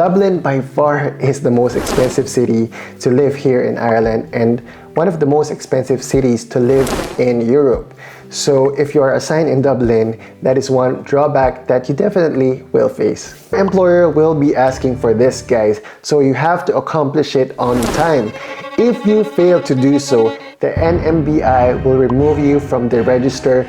Dublin by far is the most expensive city to live here in Ireland and one of the most expensive cities to live in Europe. So if you are assigned in Dublin, that is one drawback that you definitely will face. Your employer will be asking for this, guys, so you have to accomplish it on time. If you fail to do so, the NMBI will remove you from the register.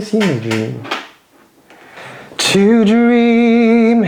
See me dream. To dream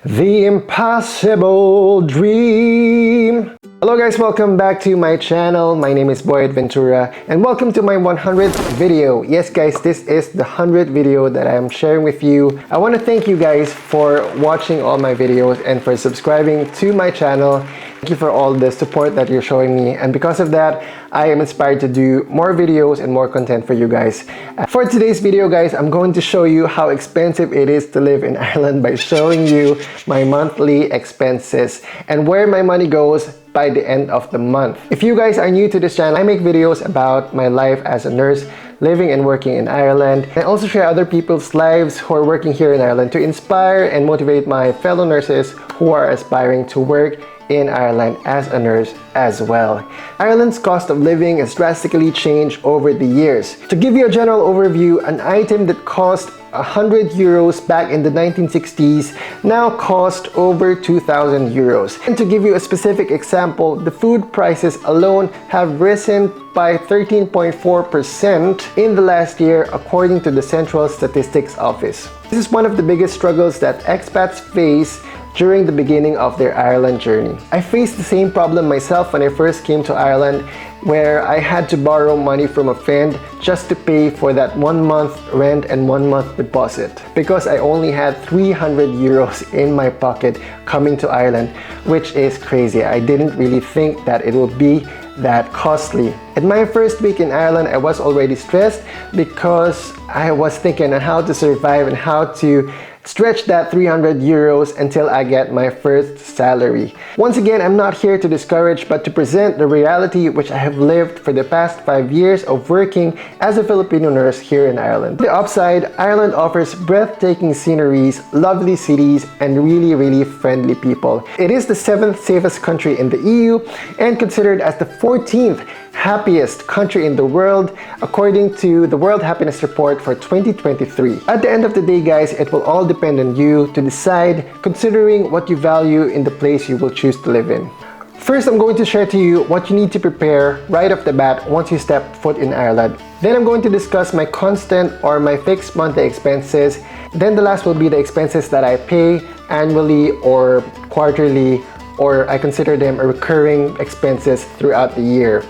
the impossible dream. Hello guys, welcome back to my channel. My name is Boy Ventura and welcome to my 100th video. Yes guys, this is the 100th video that I am sharing with you. I want to thank you guys for watching all my videos and for subscribing to my channel. Thank you for all the support that you're showing me, and because of that, I am inspired to do more videos and more content for you guys. For today's video guys, I'm going to show you how expensive it is to live in Ireland by showing you my monthly expenses and where my money goes by the end of the month. If you guys are new to this channel, I make videos about my life as a nurse, living and working in Ireland. I also share other people's lives who are working here in Ireland to inspire and motivate my fellow nurses who are aspiring to work in Ireland as a nurse as well. Ireland's cost of living has drastically changed over the years. To give you a general overview, an item that cost 100 euros back in the 1960s now cost over 2,000 euros. And to give you a specific example, the food prices alone have risen by 13.4% in the last year according to the Central Statistics Office. This is one of the biggest struggles that expats face during the beginning of their Ireland journey. I faced the same problem myself when I first came to Ireland, where I had to borrow money from a friend just to pay for that 1 month rent and 1 month deposit, because I only had 300 euros in my pocket coming to Ireland, which is crazy. I didn't really think that it would be that costly. In my first week in Ireland, I was already stressed because I was thinking on how to survive and how to stretch that 300 euros until I get my first salary. Once again, I'm not here to discourage, but to present the reality which I have lived for the past 5 years of working as a Filipino nurse here in Ireland. On the upside, Ireland offers breathtaking sceneries, lovely cities, and really friendly people. It is the 7th safest country in the EU and considered as the 14th happiest country in the world according to the World Happiness Report for 2023. At the end of the day guys, it will all depend on you to decide, considering what you value in the place you will choose to live in. First, I'm going to share to you what you need to prepare right off the bat once you step foot in Ireland. Then I'm going to discuss my constant or my fixed monthly expenses. Then the last will be the expenses that I pay annually or quarterly, or I consider them a recurring expenses throughout the year.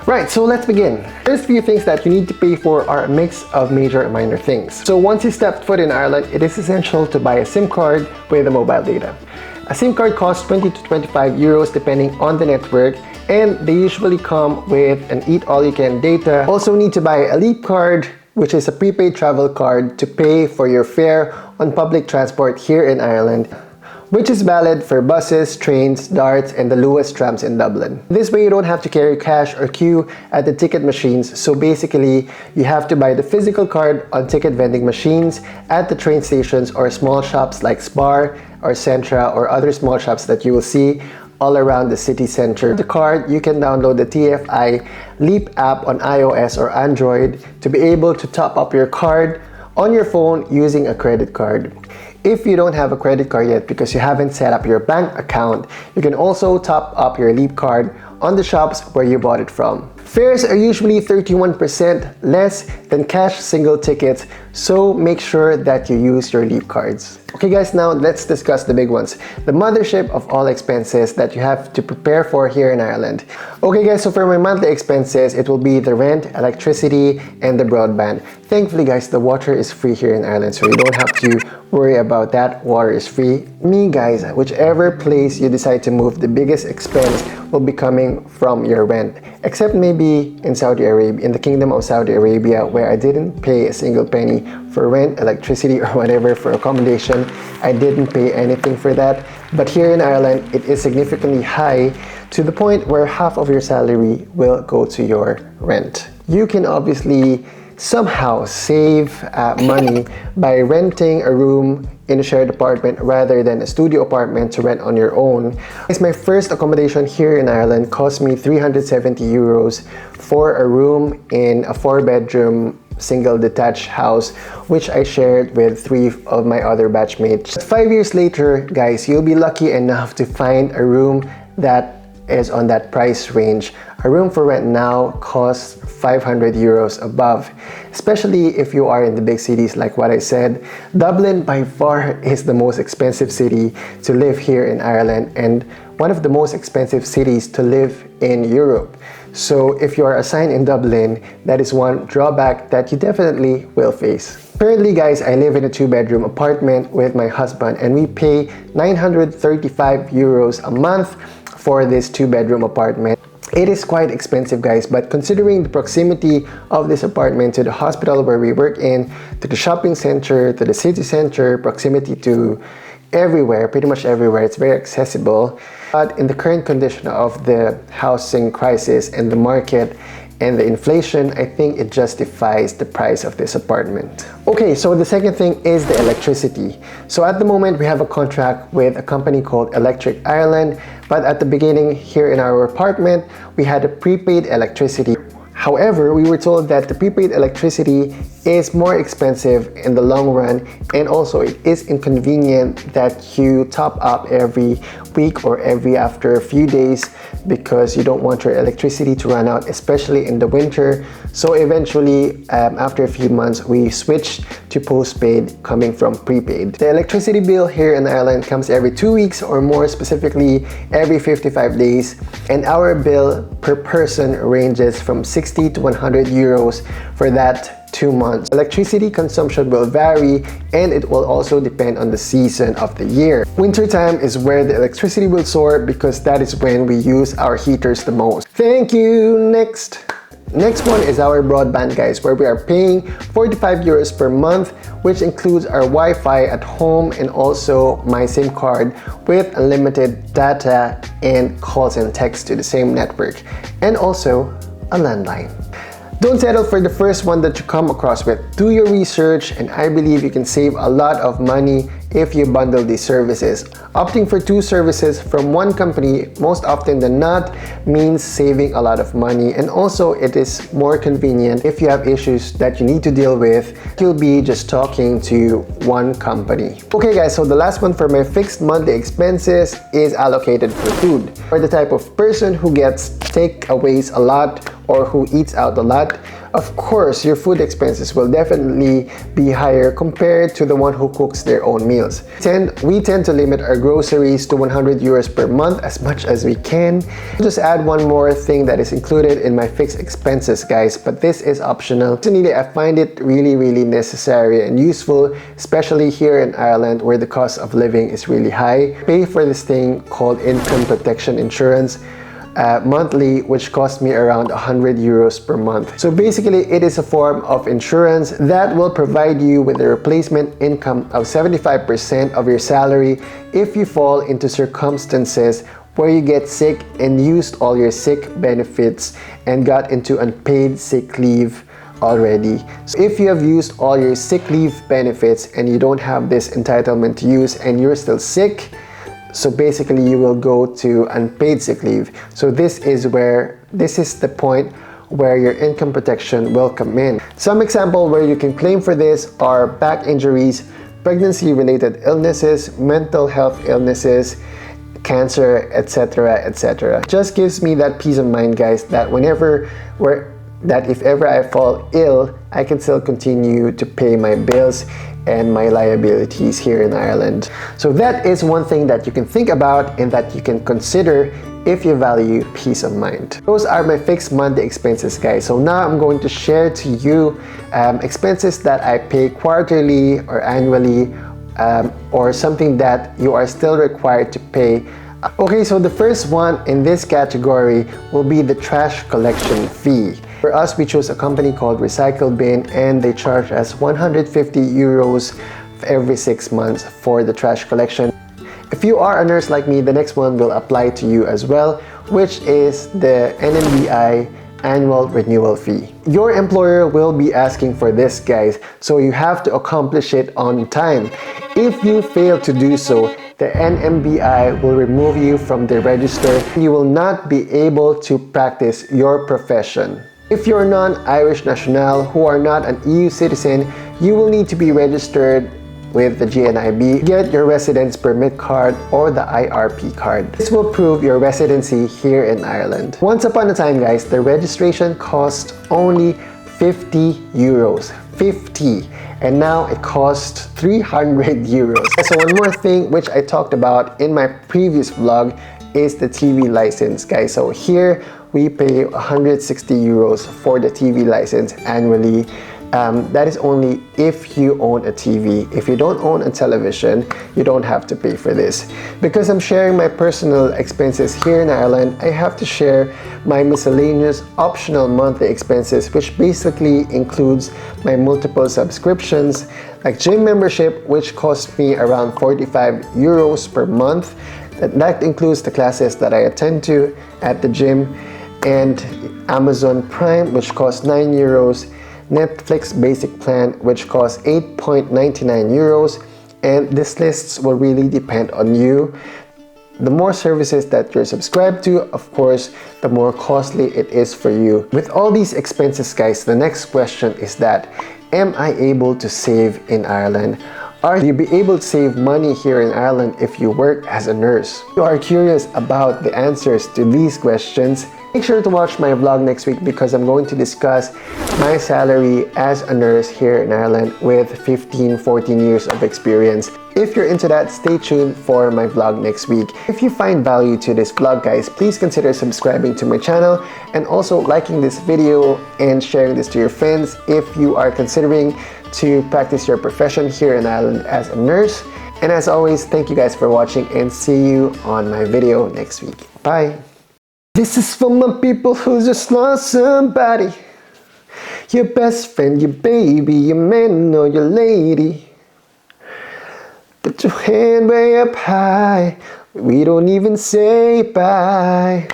Right, so let's begin. First few things that you need to pay for are a mix of major and minor things. So once you step foot in Ireland, it is essential to buy a SIM card with a mobile data. A SIM card costs 20 to 25 euros depending on the network, and they usually come with an eat-all-you-can data. Also need to buy a Leap card, which is a prepaid travel card to pay for your fare on public transport here in Ireland, which is valid for buses, trains, darts, and the Luas trams in Dublin. This way you don't have to carry cash or queue at the ticket machines, so basically you have to buy the physical card on ticket vending machines at the train stations or small shops like Spar or Centra or other small shops that you will see all around the city center. The card, you can download the TFI Leap app on iOS or Android to be able to top up your card on your phone using a credit card. If you don't have a credit card yet because you haven't set up your bank account, you can also top up your Leap card on the shops where you bought it from. Fares are usually 31% less than cash single tickets, so make sure that you use your Leap cards. Okay guys, now let's discuss the big ones, the mothership of all expenses that you have to prepare for here in Ireland. Okay guys, so for my monthly expenses, it will be the rent, electricity, and the broadband. Thankfully guys, the water is free here in Ireland, so you don't have to worry about that. Water is free. Me guys, whichever place you decide to move, the biggest expense will be coming from your rent, except maybe in Saudi Arabia, in the Kingdom of Saudi Arabia, where I didn't pay a single penny for rent, electricity, or whatever for accommodation. I didn't pay anything for that. But here in Ireland, it is significantly high to the point where half of your salary will go to your rent. you can obviously somehow save money by renting a room in a shared apartment rather than a studio apartment to rent on your own. My first accommodation here in Ireland cost me 370 euros for a room in a 4-bedroom single detached house, which I shared with 3 of my other batchmates. 5 years later, guys, you'll be lucky enough to find a room that is on that price range. A room for rent now costs 500 euros above, especially if you are in the big cities like what I said. Dublin by far is the most expensive city to live here in Ireland and one of the most expensive cities to live in Europe. So if you are assigned in Dublin, that is one drawback that you definitely will face. Currently, guys, I live in a 2-bedroom apartment with my husband and we pay 935 euros a month for this 2-bedroom apartment. It is quite expensive, guys, but considering the proximity of this apartment to the hospital where we work in, to the shopping center, to the city center, proximity to everywhere, pretty much everywhere, it's very accessible. But in the current condition of the housing crisis and the market and the inflation, I think it justifies the price of this apartment. Okay, so the second thing is the electricity. So at the moment, we have a contract with a company called Electric Ireland, but at the beginning here in our apartment, we had a prepaid electricity. However, we were told that the prepaid electricity is more expensive in the long run, and also it is inconvenient that you top up every week or after a few days because you don't want your electricity to run out, especially in the winter. So eventually, after a few months, we switched to postpaid coming from prepaid. The electricity bill here in Ireland comes every 2 weeks or more, specifically every 55 days, and our bill per person ranges from 60 to 100 euros for that 2 months. Electricity consumption will vary and it will also depend on the season of the year. Winter time is where the electricity will soar because that is when we use our heaters the most. Thank you. Next one is our broadband, guys, where we are paying 45 euros per month, which includes our Wi-Fi at home and also my SIM card with unlimited data and calls and texts to the same network, and also a landline. Don't settle for the first one that you come across with. Do your research, and I believe you can save a lot of money if you bundle these services. Opting for 2 services from one company most often than not means saving a lot of money, and also it is more convenient if you have issues that you need to deal with. You'll be just talking to one company. Okay, guys, so the last one for my fixed monthly expenses is allocated for food. For the type of person who gets takeaways a lot or who eats out a lot, of course, your food expenses will definitely be higher compared to the one who cooks their own meals. We tend to limit our groceries to 100 euros per month as much as we can. I'll just add one more thing that is included in my fixed expenses, guys, but this is optional. Personally, I find it really necessary and useful, especially here in Ireland where the cost of living is really high. I pay for this thing called income protection insurance monthly, which cost me around 100 euros per month. So basically, it is a form of insurance that will provide you with a replacement income of 75% of your salary if you fall into circumstances where you get sick and used all your sick benefits and got into unpaid sick leave already. So if you have used all your sick leave benefits and you don't have this entitlement to use and you're still sick, so basically you will go to unpaid sick leave. So this is the point where your income protection will come in. Some example where you can claim for this are back injuries, pregnancy related illnesses, mental health illnesses, cancer, etc. Just gives me that peace of mind, guys, that if ever I fall ill, I can still continue to pay my bills and my liabilities here in Ireland. So that is one thing that you can think about and that you can consider if you value peace of mind. Those are my fixed monthly expenses, guys. So now I'm going to share to you expenses that I pay quarterly or annually, or something that you are still required to pay. Okay, so the first one in this category will be the trash collection fee. For us, we chose a company called Recycle Bin, and they charge us 150 euros every 6 months for the trash collection. If you are a nurse like me, the next one will apply to you as well, which is the NMBI annual renewal fee. Your employer will be asking for this, guys, so you have to accomplish it on time. If you fail to do so, the NMBI will remove you from the register. You will not be able to practice your profession. If you're non-Irish national who are not an EU citizen, you will need to be registered with the GNIB, get your residence permit card or the IRP card. This will prove your residency here in Ireland. Once upon a time, guys, the registration cost only 50 euros. 50. And now it costs 300 euros. So one more thing which I talked about in my previous vlog is the TV license, guys. So here we pay 160 euros for the TV license annually. That is only if you own a TV. If you don't own a television, you don't have to pay for this. Because I'm sharing my personal expenses here in Ireland, I have to share my miscellaneous optional monthly expenses, which basically includes my multiple subscriptions, like gym membership, which costs me around 45 euros per month. That includes the classes that I attend to at the gym, and Amazon Prime, which costs 9 euros, Netflix basic plan, which costs 8.99 euros, and this list will really depend on you. The more services that you're subscribed to, of course, the more costly it is for you. With all these expenses, guys, the next question is that, am I able to save in Ireland? Are you be able to save money here in Ireland if you work as a nurse? If you are curious about the answers to these questions, make sure to watch my vlog next week because I'm going to discuss my salary as a nurse here in Ireland with 14 years of experience. If you're into that, stay tuned for my vlog next week. If you find value to this vlog, guys, please consider subscribing to my channel and also liking this video and sharing this to your friends if you are considering to practice your profession here in Ireland as a nurse. And as always, thank you guys for watching and see you on my video next week. Bye! This is for my people who just lost somebody. Your best friend, your baby, your man or your lady. Put your hand way up high. We don't even say bye.